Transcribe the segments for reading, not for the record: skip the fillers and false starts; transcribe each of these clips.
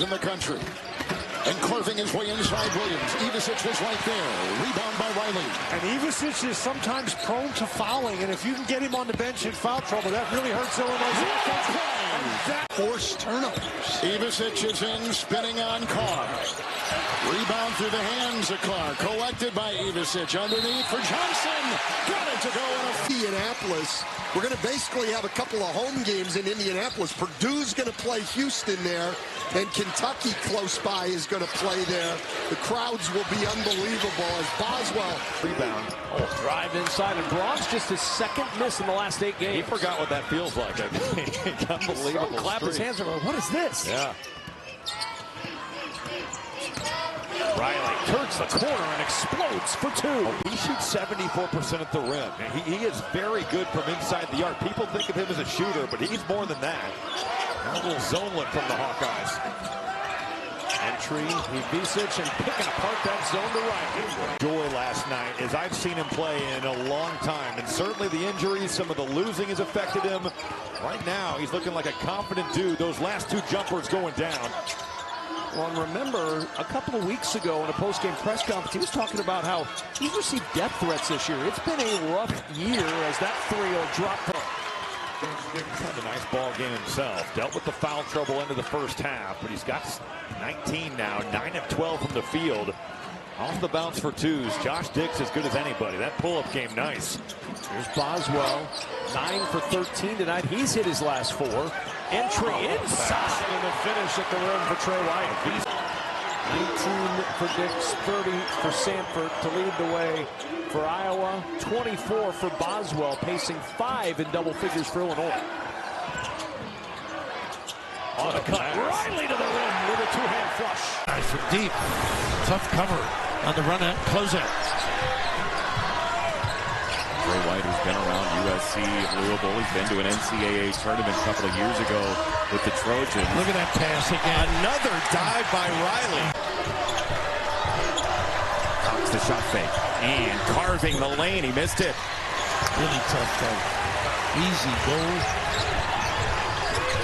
in the country. And carving his way inside Williams. Ivisic was right there. Rebound by Riley. And Ivisic is sometimes prone to fouling. And if you can get him on the bench in foul trouble, that really hurts Illinois' offense. Forced turnovers. Ivisic is in, spinning on Carr. Rebound through the hands of Carr. Collected by Ivisic. Underneath for Johnson. Got it to go in Indianapolis. We're going to basically have a couple of home games in Indianapolis. Purdue's going to play Houston there, and Kentucky close by is going to play there. The crowds will be unbelievable as Boswell. Rebound. Oh, drive inside, and Braun's just his second miss in the last 8 games. He forgot what that feels like. I think. Unbelievable. So clap his hands over. What is this? Yeah. Riley turns the corner and explodes for 2. He shoots 74% at the rim. He is very good from inside the arc. People think of him as a shooter, but he's more than that. A little zone look from the Hawkeyes. Entry, Ivisic, and picking apart that zone to Riley. Joy last night, as I've seen him play in a long time, and certainly the injuries, some of the losing has affected him. Right now, he's looking like a confident dude. Those last 2 jumpers going down. Well, and remember, a couple of weeks ago in a post-game press conference, he was talking about how he's received death threats this year. It's been a rough year as that 3-0 dropped home. He's had a nice ball game himself. Dealt with the foul trouble into the first half, but he's got 19 now, 9 of 12 from the field. Off the bounce for 2s. Josh Dix as good as anybody. That pull-up game, nice. Here's Boswell, 9 for 13 tonight. He's hit his last 4. Entry inside and the finish at the rim for Trey White. 19 for Dix, 30 for Sanford to lead the way for Iowa. 24 for Boswell, pacing 5 in double figures for Illinois. On a cut, Riley to the rim with a 2-hand flush. Nice from deep, tough cover on the run out, close out. Trey White, who's been around USC, Louisville. He's been to an NCAA tournament a couple of years ago with the Trojans. Look at that pass again. Another dive by Riley. Cox the shot fake. And carving the lane. He missed it. Really tough fight. Easy goal.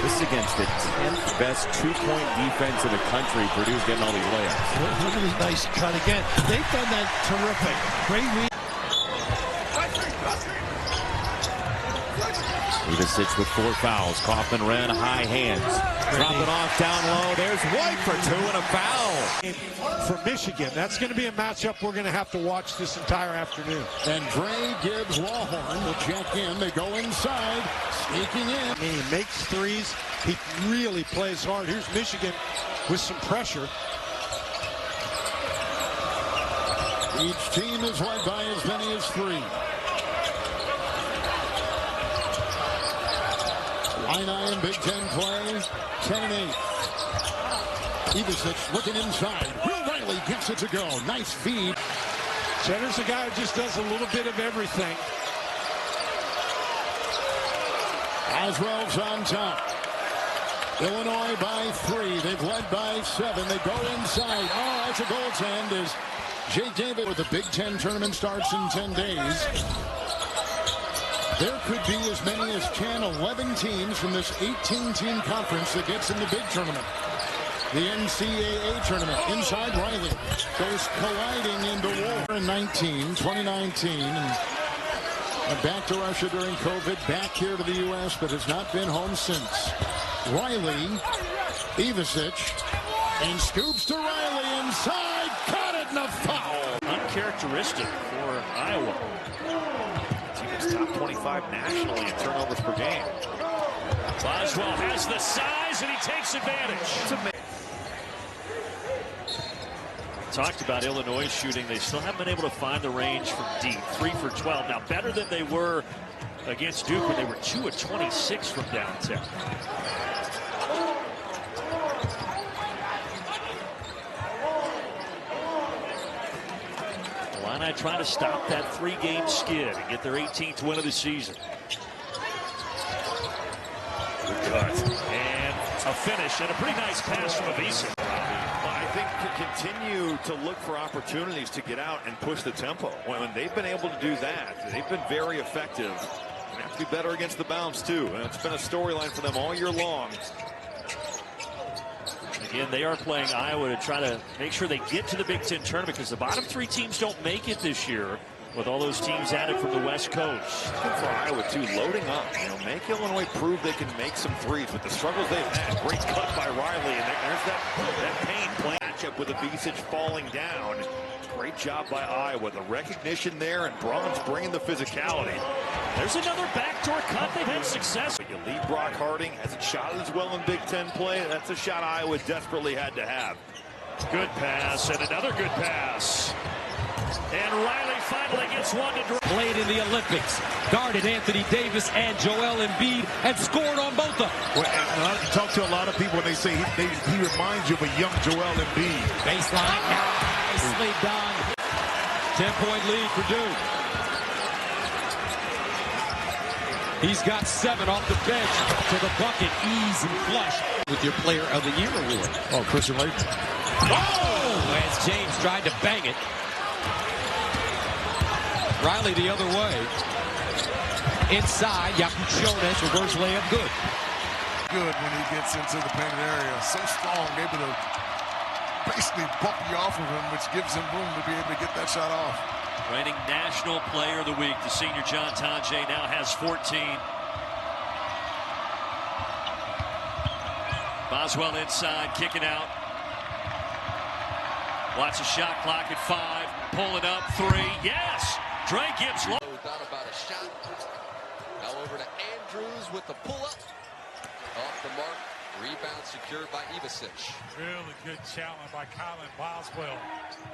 This is against the 10th best 2-point defense in the country. Purdue's getting all these layups. Look at his nice cut again. They've done that terrific. Great read. Ivisic with 4 fouls. Kaufman-Renn, high hands. Dropping off down low. There's White for 2 and a foul. For Michigan, that's going to be a matchup we're going to have to watch this entire afternoon. And Dre Gibbs Lawhorn will check in. They go inside, sneaking in. He makes 3s. He really plays hard. Here's Michigan with some pressure. Each team is led by as many as 3. Illini in Big Ten play, 10-8. Ivisic looking inside. Will Riley gets it to go. Nice feed. Cheddar's a guy who just does a little bit of everything. Oswald's on top. Illinois by 3. They've led by 7. They go inside. Oh, that's a goaltend as Jake David with the Big Ten tournament starts in 10 days. There could be as many as 10, 11 teams from this 18-team conference that gets in the big tournament. The NCAA tournament. Inside Riley goes colliding into War in 2019. And back to Russia during COVID, back here to the U.S., but has not been home since. Riley, Ivisic, and scoops to Riley inside. Caught it in a foul. Uncharacteristic for Iowa. Top 25 nationally in turnovers per game. Boswell has the size and he takes advantage. Talked about Illinois shooting. They still haven't been able to find the range from deep. 3 for 12. Now better than they were against Duke when they were 2 of 26 from downtown. Illini trying to stop that 3-game skid and get their 18th win of the season. Good cut. And a finish and a pretty nice pass from Ivisic. I think to continue to look for opportunities to get out and push the tempo. When they've been able to do that, they've been very effective. They have to be better against the bounce too. And it's been a storyline for them all year long. Again, they are playing Iowa to try to make sure they get to the Big Ten tournament because the bottom 3 teams don't make it this year with all those teams added from the West Coast. Good for Iowa, too, loading up. You know, make Illinois prove they can make some threes with the struggles they've had. Great cut by Riley, and there's that pain playing matchup with Ivisic falling down. Great job by Iowa. The recognition there, and Brumman's bringing the physicality. There's another backdoor cut. They've had success. But you lead Brock Harding, hasn't shot as well in Big Ten play. That's a shot Iowa desperately had to have. Good pass, and another good pass. And Riley finally gets one to draw. Played in the Olympics, guarded Anthony Davis and Joel Embiid, and scored on both of them. Well, I talk to a lot of people, and they say he reminds you of a young Joel Embiid. Baseline, nicely done. 10-point lead for Duke. He's got 7 off the bench to the bucket, ease and flush. With your Player of the Year award. Oh, Christian Laettner. Oh! As James tried to bang it. Riley the other way. Inside, Jonas, reverse layup, good. Good when he gets into the painted area. So strong, able to basically bump you off of him, which gives him room to be able to get that shot off. Reigning National Player of the Week, the senior John Tonje now has 14. Boswell inside, kicking out. Watch the shot clock at 5. Pulling up 3. Yes! Dre Gibbs. No doubt about a shot. Now over to Andrews with the pull-up. Off the mark. Rebound secured by Ivisic. Really good challenge by Colin Boswell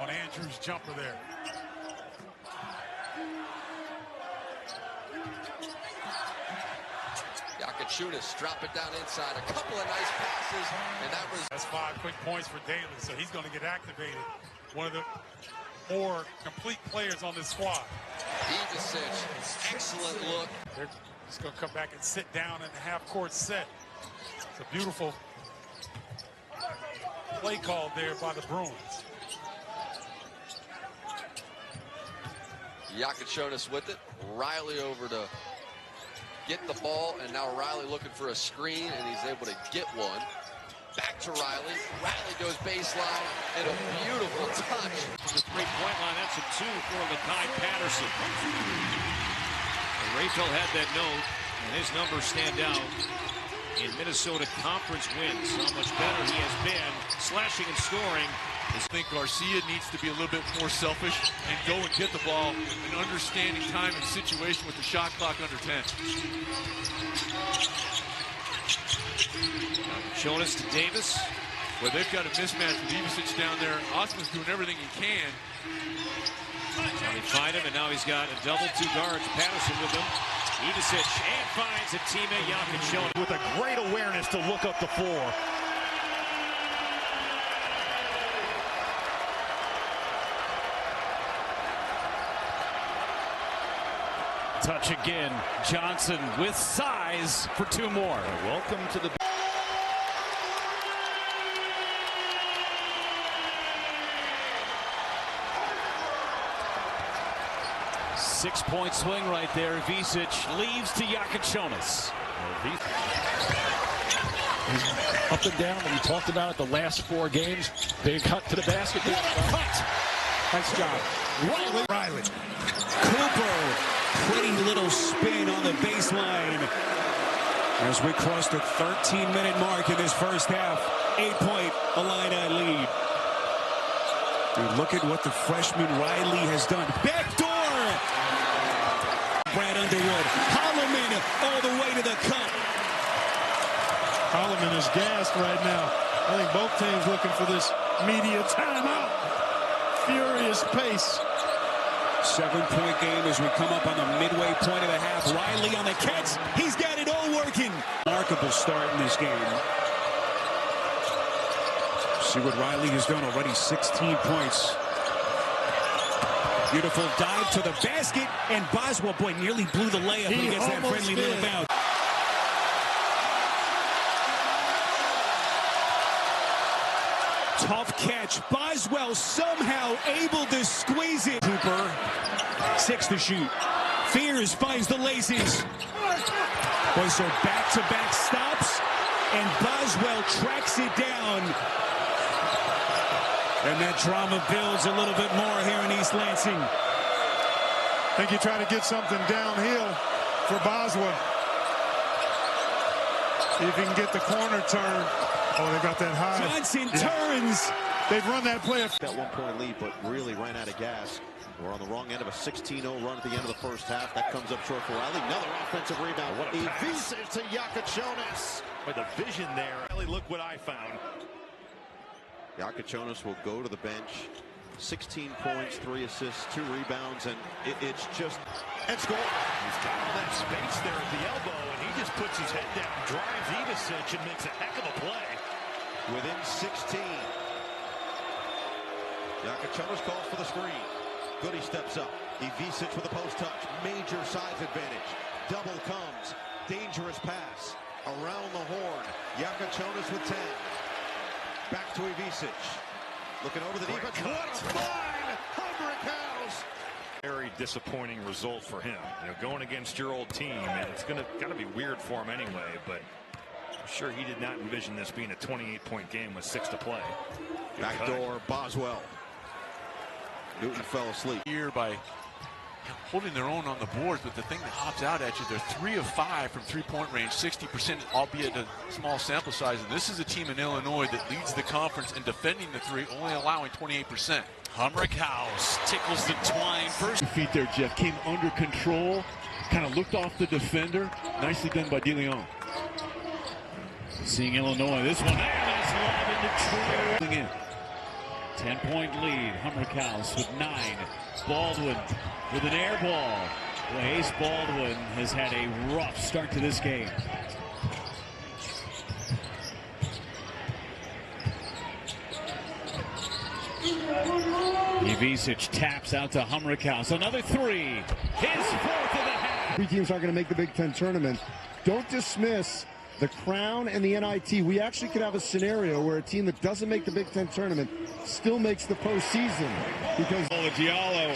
on Andrews' jumper there. Yakachunas drop it down inside. A couple of nice passes, and that was... That's 5 quick points for Daly, so he's going to get activated. One of the more complete players on this squad. Ivisic, excellent look. They're just going to come back and sit down in the half-court set. It's a beautiful play call there by the Bruins. Yakachunas with it. Riley over to get the ball, and now Riley looking for a screen, and he's able to get one. Back to Riley. Riley goes baseline, and a beautiful touch. From the three-point line, that's a 2 for Lakai Patterson. Rayfield had that note, and his numbers stand out in Minnesota conference wins. How much better he has been, slashing and scoring. I think Garcia needs to be a little bit more selfish and go and get the ball and understanding time and situation with the shot clock under 10. Jonas to Davis. Well, they've got a mismatch with Ivisic down there. Osman's doing everything he can. Now they find him, and now he's got a double 2 guards. Patterson with him. Ivisic, and finds a teammate, Jonas. With a great awareness to look up the floor. Touch again. Johnson with size for 2 more. Welcome to the... 6-point swing right there. Ivisic leaves to Jonas. Up and down, and we talked about it the last 4 games. Big cut to the basket. Cut! Nice job. Riley. Cooper. Pretty little spin on the baseline as we cross the 13-minute mark in this first half. 8-point Illini lead. And look at what the freshman Riley has done. Backdoor! Brad Underwood. Holloman all the way to the cup. Holloman is gassed right now. I think both teams looking for this media timeout. Furious pace. 7-point game as we come up on the midway point of the half. Riley on the catch. He's got it all working. Remarkable start in this game. See what Riley has done already. 16 points. Beautiful dive to the basket. And Boswell, boy, nearly blew the layup. He gets that friendly little bounce. Tough catch. Boswell somehow able to squeeze it. Cooper, 6 to shoot. Fears finds the laces. Boy, so back-to-back stops, and Boswell tracks it down. And that drama builds a little bit more here in East Lansing. I think you try to get something downhill for Boswell. See if he can get the corner turn. Oh, they got that high. Johnson turns. They've run that play. That 1-point lead, but really ran out of gas. We're on the wrong end of a 16-0 run at the end of the first half. That comes up short for Riley. Another offensive rebound. What a pass. Ivisic to Yakachonis. By the vision there. Riley, look what I found. Yakachonis will go to the bench. 16 points, 3 assists, 2 rebounds, and it's just... And score. He's got all that space there at the elbow, and he just puts his head down, drives Ivisic, and makes a heck of a play. Within 16. Yakachonis calls for the screen. Goody steps up. Ivisic with a post touch. Major size advantage. Double comes. Dangerous pass. Around the horn. Yakachonis with 10. Back to Ivisic. Looking over the defense. What a find! House. Very disappointing result for him. You know, going against your old team, and it's gotta be weird for him anyway, but I'm sure he did not envision this being a 28-point game with 6 to play. Backdoor Boswell. Newton fell asleep. Here by holding their own on the boards, but the thing that hops out at you, they're 3 of 5 from three-point range, 60%, albeit a small sample size. And this is a team in Illinois that leads the conference in defending the three, only allowing 28%. Humrick House tickles the twine first. Feet there, Jeff. Came under control, kind of looked off the defender. Nicely done by DeLeon. Seeing Illinois, this one, nice lob into Troy. 10-point lead, Humrick House with 9. Baldwin with an air ball. Well, Ace Baldwin has had a rough start to this game. Ivisic taps out to Humrick House. Another 3. His 4th of the half. 3 teams aren't going to make the Big Ten tournament. Don't dismiss the Crown and the NIT. We actually could have a scenario where a team that doesn't make the Big Ten tournament still makes the postseason. Because Diallo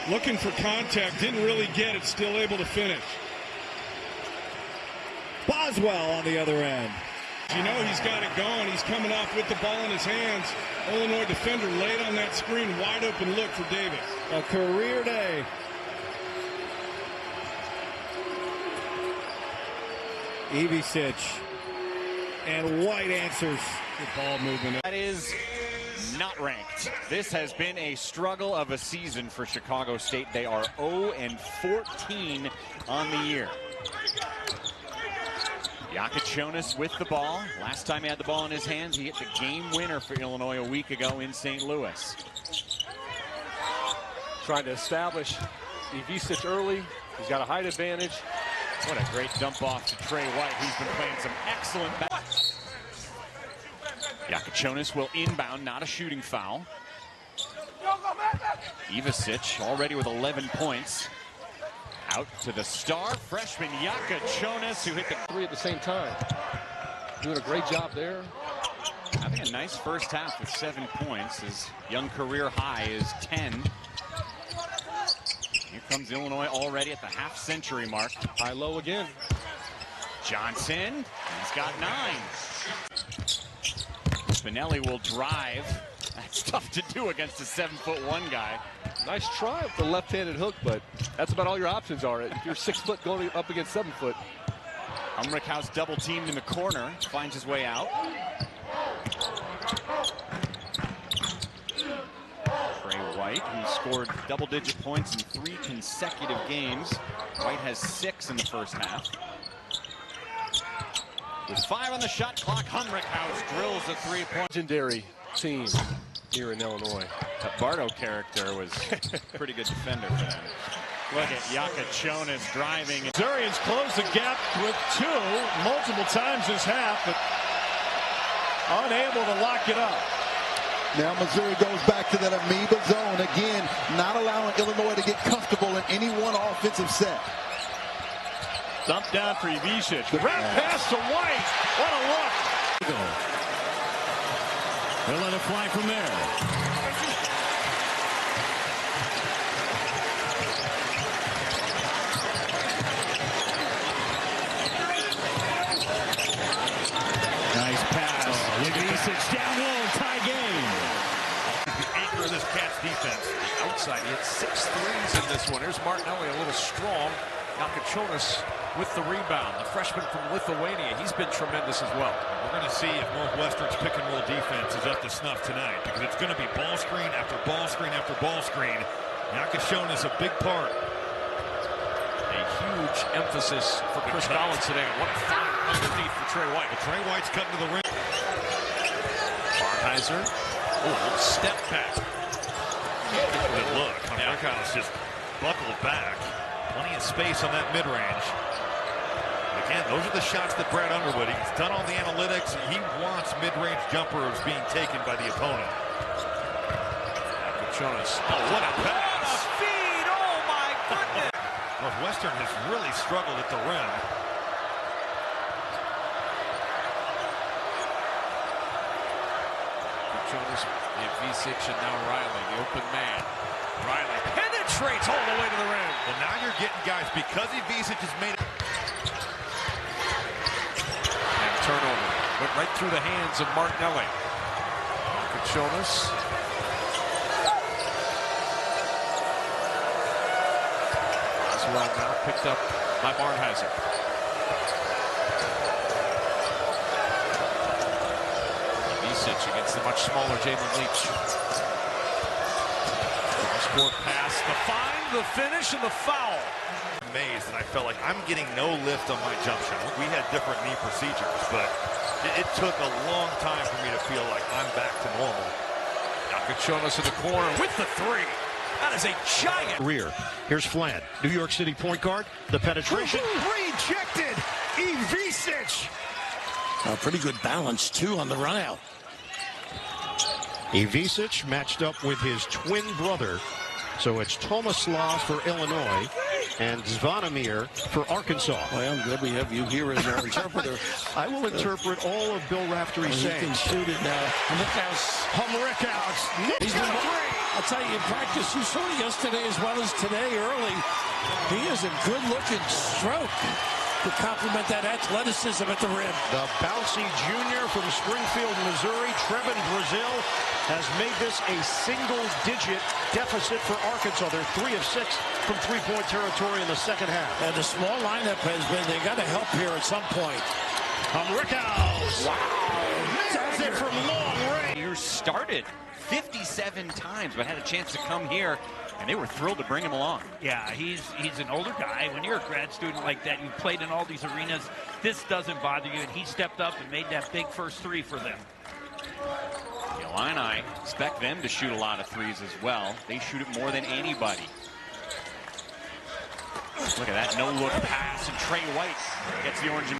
looking for contact, didn't really get it, still able to finish. Boswell on the other end. You know he's got it going. He's coming off with the ball in his hands. Illinois defender laid on that screen, wide open look for Davis. A career day. Ivisic and White answers. Good ball movement. That is not ranked. This has been a struggle of a season for Chicago State. They are 0-14 on the year. Yakachonis with the ball. Last time he had the ball in his hands, he hit the game winner for Illinois a week ago in St. Louis. Trying to establish Ivisic early. He's got a height advantage. What a great dump off to Trey White. He's been playing some excellent basketball. Yakachonis will inbound, not a shooting foul. Ivisic already with 11 points. Out to the star freshman Yakachonis, who hit the 3 at the same time. Doing a great job there. Having a nice first half with 7 points. His young career high is 10. Here comes Illinois already at the half-century mark. High-low again. Johnson, he's got 9. Spinelli will drive. That's tough to do against a 7'1" guy. Nice try with the left-handed hook, but that's about all your options are. If you're 6 foot going up against 7 foot. Humrick House double teamed in the corner, finds his way out. Trey White, who scored double-digit points in 3 consecutive games. White has 6 in the first half. With 5 on the shot clock, Humrick House drills a 3-point. Legendary team here in Illinois. That Bardo character was a pretty good defender for them. Look at Yakachonis driving. Missourians closed the gap with 2 multiple times this half, but unable to lock it up. Now Missouri goes back to that amoeba zone again, not allowing Illinois to get comfortable in any one offensive set. Dump down for Ivisic. Wrap pass to White. What a look. They'll let it fly from there. Nice pass. Ivisic down low, tie game. side. He had 6 threes in this one. Here's Martinelli, a little strong. Yakachonis with the rebound. The freshman from Lithuania. He's been tremendous as well. We're going to see if Northwestern's pick and roll defense is up to snuff tonight, because it's going to be ball screen after ball screen after ball screen. Yakachonis a big part. A huge emphasis for Chris Collins today. What a fire underneath for Trey White. Well, Trey White's cutting to the ring. Barnheiser. Oh, step back. Good look. Collins just buckled back. Plenty of space on that mid-range. Again, those are the shots that Brad Underwood, he's done all the analytics. He wants mid-range jumpers being taken by the opponent. Jonas. Oh, what a pass. Feed. Oh, my goodness. Northwestern has really struggled at the rim. Jonas, Ivisic, and now Riley, the open man. Riley penetrates all the way to the rim. Well, now you're getting guys, because Ivisic has made it. And turnover. Went right through the hands of Martinelli. Jonas. As well now picked up by Barnheiser. Ivisic against the much smaller Jalen Leach. Cross-court pass, the find, the finish, and the foul. Amazed, and I felt like I'm getting no lift on my jump shot. We had different knee procedures, but it took a long time for me to feel like I'm back to normal. Yakachonis in the corner with the three. That is a giant. Rear. Here's Flan, New York City point guard. The penetration. Rejected. Ivisic. Pretty good balance, too, on the run out. Ivisic matched up with his twin brother. So it's Tomislav for Illinois and Zvonimir for Arkansas. Well, I'm glad we have you here as our interpreter. I will interpret all of Bill Raftery's saying. You can shoot it now. He's been I'll tell you, in practice, you saw it yesterday as well as today early. He is a good-looking stroke to complement that athleticism at the rim. The bouncy junior from Springfield, Missouri, Trevin Brazil, has made this a single-digit deficit for Arkansas. They're 3 of 6 from three-point territory in the second half. And the small lineup has been, they got to help here at some point. Rickhouse. Wow. Does it from long range. He started 57 times, but had a chance to come here, and they were thrilled to bring him along. Yeah, he's an older guy. When you're a grad student like that, you've played in all these arenas, this doesn't bother you, and he stepped up and made that big first three for them. The Illini expect them to shoot a lot of threes as well. They shoot it more than anybody. Look at that no-look pass, and Trey White gets the orange.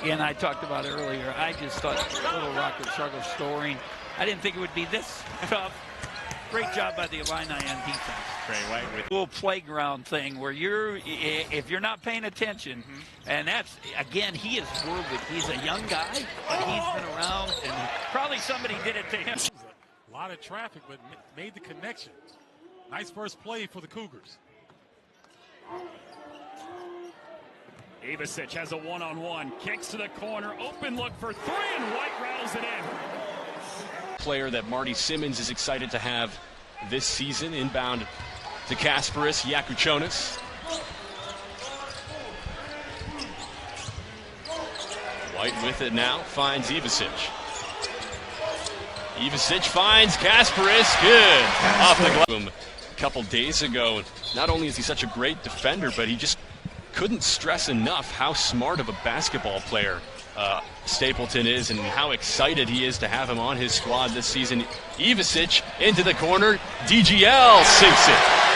And I talked about it earlier. I just thought Little Rock would struggle scoring. I didn't think it would be this tough. Great job by the Illini on defense. Trey White with a little playground thing where if you're not paying attention, and that's, again, he is worthy. He's a young guy, but he's been around, and probably somebody did it to him. A lot of traffic, but made the connection. Nice first play for the Cougars. Ivisic has a one-on-one, kicks to the corner, open look for three, and White rattles it in. Player that Marty Simmons is excited to have this season, inbound to Kasparis Yakachonis. White with it now, finds Ivisic. Ivisic finds Kasparis, good. Off the glove. A couple days ago, not only is he such a great defender, but he just couldn't stress enough how smart of a basketball player Stapleton is and how excited he is to have him on his squad this season. Ivisic into the corner, DGL sinks it.